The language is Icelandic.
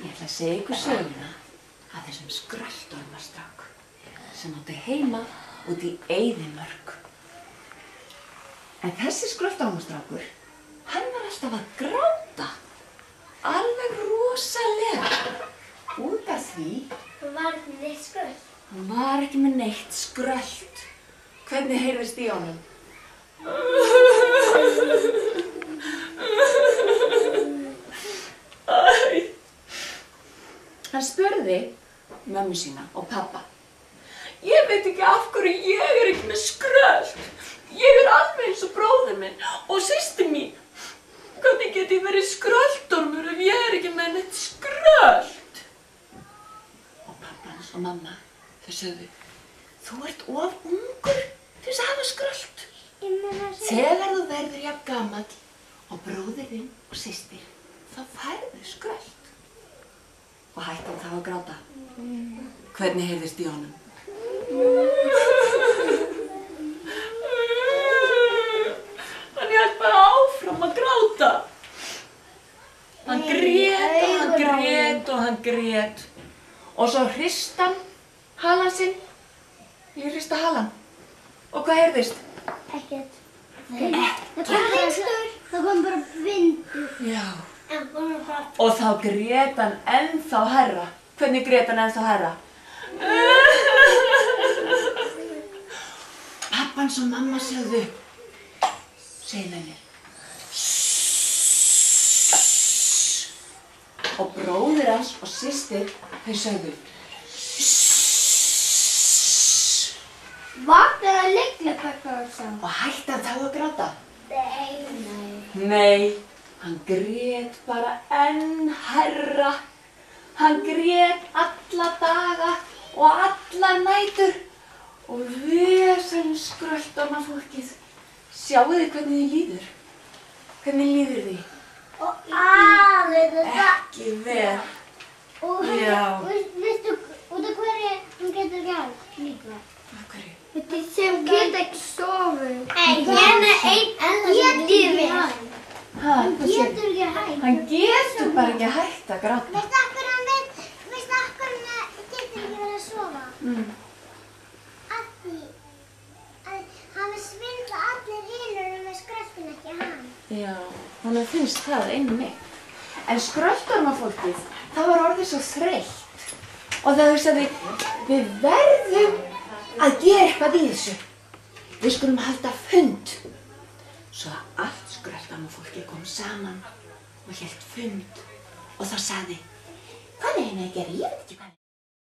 Ég ætla að segja ykkur söguna af þessum skröltormastrák sem átti heima út í Eyðimörk. En þessi skröltormastrákur, hann var alltaf að gráta. Alveg rosalega. Út af því Hann var ekki með neitt skröld. hann var ekki með neitt skröld. Hvernig heyrðist í honum? Hann spurði mömmu sína og pappa. Ég veit ekki af hverju ég er ekki með skröld. Ég er alveg eins og bróðir minn og systir mín. Hvernig get ég verið skröldormur ef ég er ekki með neitt skröld? Og pappa hans og mamma, þau sögðu, þú ert of ungur til þess að hafa skröld. Þegar þú verður jafn gamall og bróðir þinn og systir, þá færðu skröld. Og hætti hann þá að gráta. Hvernig heyrðist í honum? Hann hélt bara áfram að gráta. Hann grét og hann grét og hann grét. Og svo hristi hann halann sinn. Ég hrista halann. Og hvað heyrðist? Ekkert. Það kom vindur. Það kom bara vindur. Já. En kom bara... Og þá grét hann ennþá hærra. Hvernig grét hann ennþá hærra? Pappans og mamma sögðu, segðu mér. Og bróðir hans og systir, þau sögðu. Vaknar að liggja peppa og sá. Og hætti hann þá að gráta? Nei. Nei, hann grét bara enn hærra. Hann grét alla daga og allar nætur. Og vesælum skröltormafólkið. Sjáu þið hvernig þið líður? Hvernig líður þið? Og aðeins þetta. Ekki vel. Og Já. veistu, út af hverju hann getur gert líka? Af hverju? Sem geta ekki sofið. Hérna einn getur við hann. Hann getur ekki hægt. Hann getur bara ekki hægt að gráta. Veistu af hverju hann getur ekki verið að sofa? Af því að hann vil svindla allir hinur með skröltin, ekki hann. Já, honum finnst það einmitt. En skröltormafólkið, það var orðið svo þreytt. Og það hugsaði, við verðum að gera eitthvað í þessu. Við skulum halda fund. Svo að allt skröltormafólkið kom saman og hélt fund. Og þá sagði, hvað er hérna að gera? Ég veit ekki hvað.